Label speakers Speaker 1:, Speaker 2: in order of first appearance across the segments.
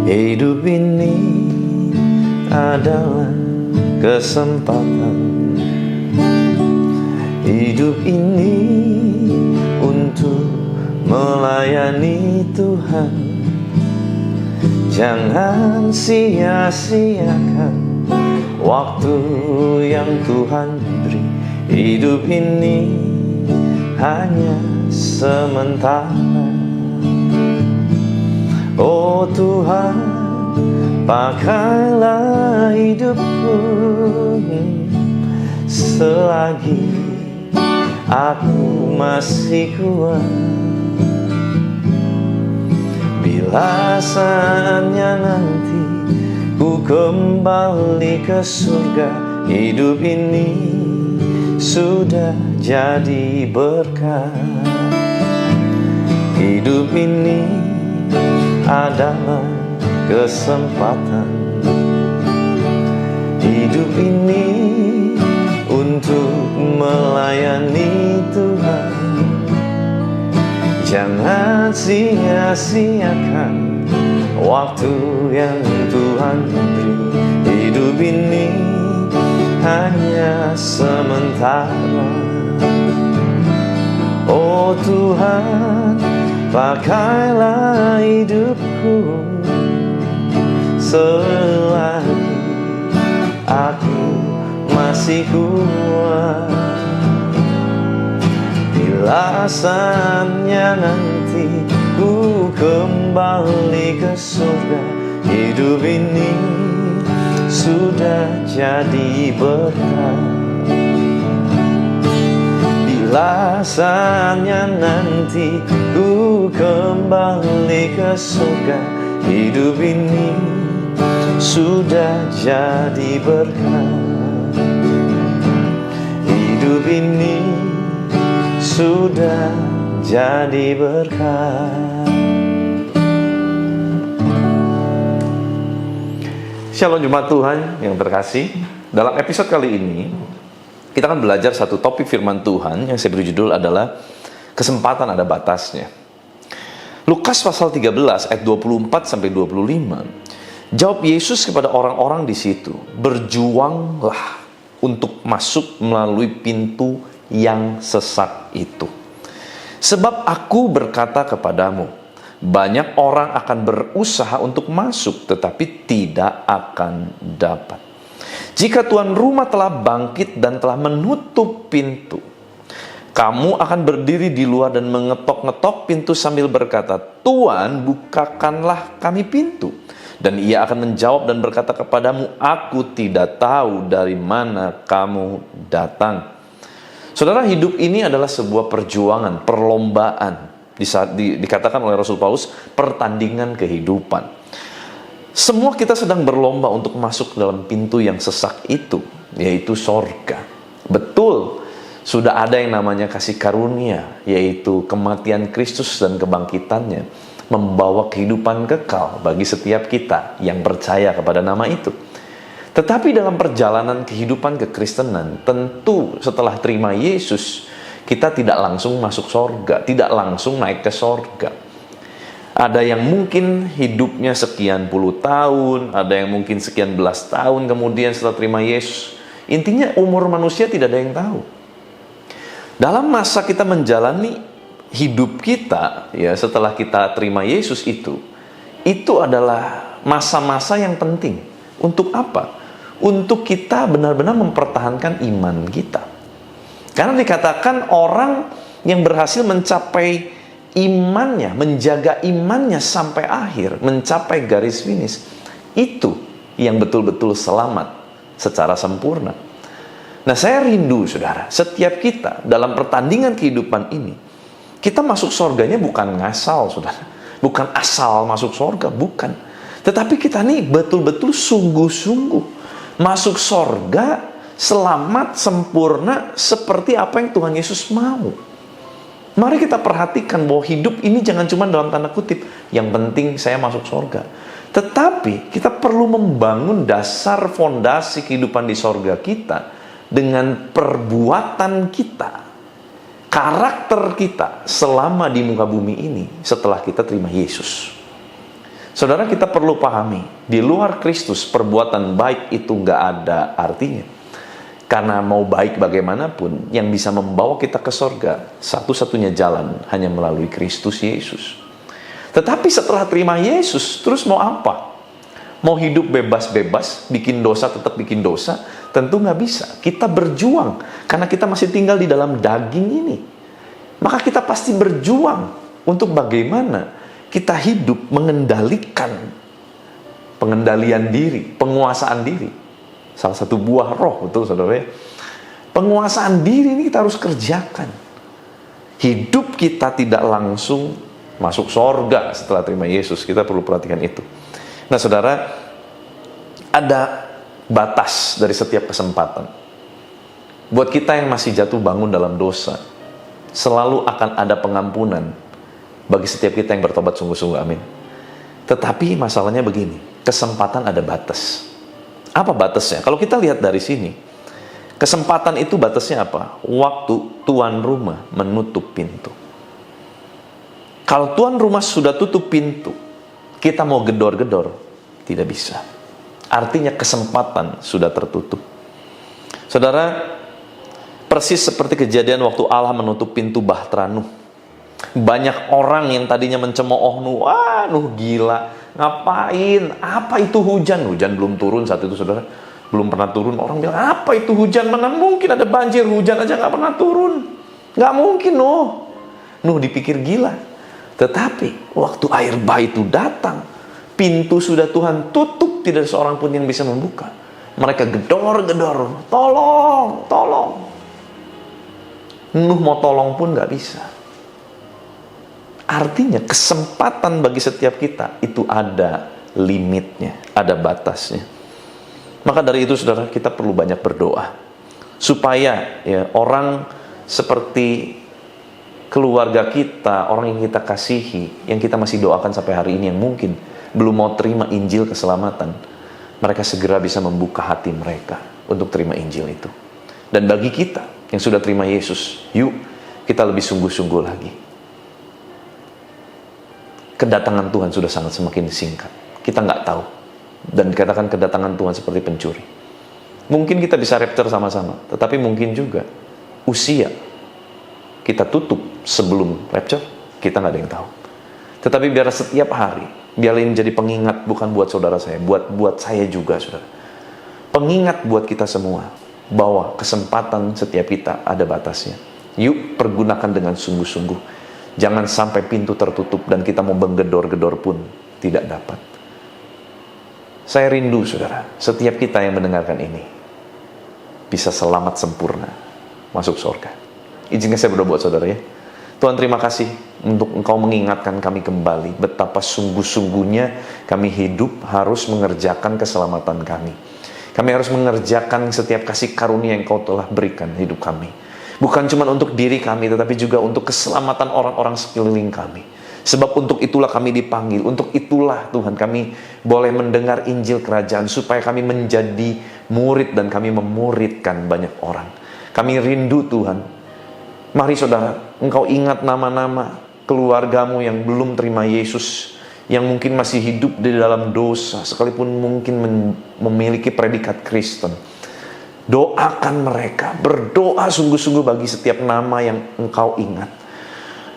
Speaker 1: Hidup ini adalah kesempatan. Hidup ini untuk melayani Tuhan. Jangan sia-siakan waktu yang Tuhan beri. Hidup ini hanya sementara. Oh Tuhan, pakailah hidupku selagi aku masih kuat. Bila saatnya nanti ku kembali ke surga, hidup ini sudah jadi berkat. Hidup ini adalah kesempatan. Hidup ini untuk melayani Tuhan. Jangan sia-siakan waktu yang Tuhan beri. Hidup ini hanya sementara. Oh Tuhan, pakailah hidupku selagi aku masih kuat. Bila saatnya nanti ku kembali ke surga, hidup ini sudah jadi berkat. Bila saatnya nanti ku kembali ke surga, hidup ini sudah jadi berkat. Hidup ini sudah jadi berkat. Shalom Jemaat Tuhan yang terkasih. Dalam episode kali ini kita akan belajar satu topik firman Tuhan yang saya beri judul adalah kesempatan ada batasnya. Lukas pasal 13 ayat 24-25. Jawab Yesus kepada orang-orang di situ, berjuanglah untuk masuk melalui pintu yang sesak itu. Sebab aku berkata kepadamu, banyak orang akan berusaha untuk masuk tetapi tidak akan dapat. Jika tuan rumah telah bangkit dan telah menutup pintu, kamu akan berdiri di luar dan mengetok-ngetok pintu sambil berkata, Tuan, bukakanlah kami pintu. Dan ia akan menjawab dan berkata kepadamu, aku tidak tahu dari mana kamu datang. Saudara, hidup ini adalah sebuah perjuangan, perlombaan. Dikatakan oleh Rasul Paulus, pertandingan kehidupan. Semua kita sedang berlomba untuk masuk dalam pintu yang sesak itu, yaitu sorga. Betul, sudah ada yang namanya kasih karunia, yaitu kematian Kristus dan kebangkitannya, membawa kehidupan kekal bagi setiap kita yang percaya kepada nama itu. Tetapi dalam perjalanan kehidupan kekristenan, tentu setelah terima Yesus, kita tidak langsung masuk sorga, tidak langsung naik ke sorga. Ada yang mungkin hidupnya sekian puluh tahun, ada yang mungkin sekian belas tahun kemudian setelah terima Yesus. Intinya umur manusia tidak ada yang tahu. Dalam masa kita menjalani hidup kita, ya setelah kita terima Yesus itu adalah masa-masa yang penting. Untuk apa? Untuk kita benar-benar mempertahankan iman kita. Karena dikatakan orang yang berhasil mencapai imannya, menjaga imannya sampai akhir, mencapai garis finish, itu yang betul-betul selamat secara sempurna. Nah, saya rindu, saudara, setiap kita dalam pertandingan kehidupan ini, kita masuk surganya bukan ngasal, saudara. Bukan asal masuk surga, bukan. Tetapi kita nih betul-betul sungguh-sungguh masuk surga, selamat, sempurna, seperti apa yang Tuhan Yesus mau. Mari kita perhatikan bahwa hidup ini jangan cuma dalam tanda kutip, yang penting saya masuk surga. Tetapi kita perlu membangun dasar fondasi kehidupan di surga kita dengan perbuatan kita, karakter kita selama di muka bumi ini setelah kita terima Yesus. Saudara, kita perlu pahami, di luar Kristus perbuatan baik itu nggak ada artinya. Karena mau baik bagaimanapun, yang bisa membawa kita ke sorga, satu-satunya jalan hanya melalui Kristus Yesus. Tetapi setelah terima Yesus, terus mau apa? Mau hidup bebas-bebas, bikin dosa tetap bikin dosa? Tentu nggak bisa. Kita berjuang, karena kita masih tinggal di dalam daging ini. Maka kita pasti berjuang untuk bagaimana kita hidup mengendalikan pengendalian diri, penguasaan diri. Salah satu buah roh, betul saudara ya. Penguasaan diri ini kita harus kerjakan. Hidup kita tidak langsung masuk sorga setelah terima Yesus. Kita perlu perhatikan itu. Nah saudara, ada batas dari setiap kesempatan. Buat kita yang masih jatuh bangun dalam dosa, selalu akan ada pengampunan bagi setiap kita yang bertobat sungguh-sungguh, amin. Tetapi masalahnya begini, kesempatan ada batas. Apa batasnya? Kalau kita lihat dari sini, kesempatan itu batasnya apa? Waktu tuan rumah menutup pintu. Kalau tuan rumah sudah tutup pintu, kita mau gedor-gedor, tidak bisa. Artinya kesempatan sudah tertutup. Saudara, persis seperti kejadian waktu Allah menutup pintu Bahtera Nuh. Banyak orang yang tadinya mencemooh Nuh, wah Nuh gila, ngapain? Apa itu hujan? Hujan belum turun saat itu saudara, belum pernah turun. Orang bilang, apa itu hujan? Mana mungkin ada banjir, hujan aja nggak pernah turun. Nggak mungkin Nuh. Nuh dipikir gila. Tetapi waktu air bah itu datang, pintu sudah Tuhan tutup, tidak ada seorang pun yang bisa membuka. Mereka gedor-gedor, tolong, tolong. Nuh mau tolong pun nggak bisa. Artinya kesempatan bagi setiap kita itu ada limitnya, ada batasnya. Maka dari itu saudara, kita perlu banyak berdoa supaya ya orang seperti keluarga kita, orang yang kita kasihi, yang kita masih doakan sampai hari ini, yang mungkin belum mau terima Injil keselamatan, mereka segera bisa membuka hati mereka untuk terima Injil itu. Dan bagi kita yang sudah terima Yesus, yuk kita lebih sungguh-sungguh lagi. Kedatangan Tuhan sudah sangat semakin singkat. Kita nggak tahu. Dan dikatakan kedatangan Tuhan seperti pencuri. Mungkin kita bisa rapture sama-sama, tetapi mungkin juga usia kita tutup sebelum rapture, kita nggak ada yang tahu. Tetapi biar setiap hari, biar ini jadi pengingat bukan buat saudara saya, buat saya juga saudara. Pengingat buat kita semua bahwa kesempatan setiap kita ada batasnya. Yuk pergunakan dengan sungguh-sungguh. Jangan sampai pintu tertutup dan kita mau menggedor-gedor pun tidak dapat. Saya rindu saudara, setiap kita yang mendengarkan ini bisa selamat sempurna masuk surga. Izinkan saya berdoa buat saudara ya. Tuhan, terima kasih untuk Engkau mengingatkan kami kembali betapa sungguh-sungguhnya kami hidup harus mengerjakan keselamatan kami. Kami harus mengerjakan setiap kasih karunia yang Engkau telah berikan hidup kami. Bukan cuma untuk diri kami, tetapi juga untuk keselamatan orang-orang sekeliling kami. Sebab untuk itulah kami dipanggil, untuk itulah Tuhan kami boleh mendengar Injil Kerajaan, supaya kami menjadi murid dan kami memuridkan banyak orang. Kami rindu Tuhan. Mari saudara, Engkau ingat nama-nama keluargamu yang belum terima Yesus, yang mungkin masih hidup di dalam dosa, sekalipun mungkin memiliki predikat Kristen. Doakan mereka, berdoa sungguh-sungguh bagi setiap nama yang Engkau ingat.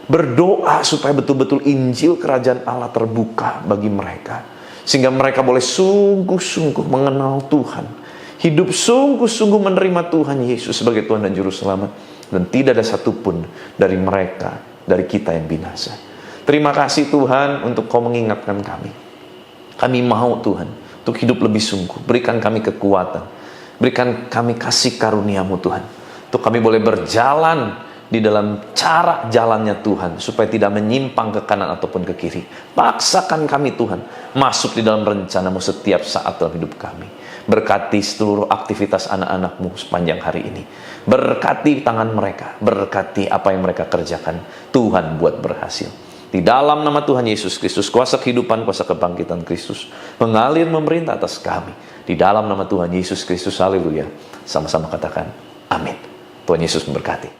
Speaker 1: Berdoa supaya betul-betul Injil Kerajaan Allah terbuka bagi mereka, sehingga mereka boleh sungguh-sungguh mengenal Tuhan, hidup sungguh-sungguh menerima Tuhan Yesus sebagai Tuhan dan Juru Selamat, dan tidak ada satupun dari mereka, dari kita yang binasa. Terima kasih Tuhan untuk Kau mengingatkan kami. Kami mau Tuhan untuk hidup lebih sungguh. Berikan kami kekuatan, berikan kami kasih karunia-Mu Tuhan, untuk kami boleh berjalan di dalam cara jalannya Tuhan, supaya tidak menyimpang ke kanan ataupun ke kiri. Paksakan kami Tuhan masuk di dalam rencana-Mu setiap saat dalam hidup kami. Berkati seluruh aktivitas anak-anak-Mu sepanjang hari ini. Berkati tangan mereka, berkati apa yang mereka kerjakan. Tuhan buat berhasil. Di dalam nama Tuhan Yesus Kristus, kuasa kehidupan, kuasa kebangkitan Kristus mengalir memerintah atas kami. Di dalam nama Tuhan Yesus Kristus, haleluya. Sama-sama katakan Amin. Tuhan Yesus memberkati.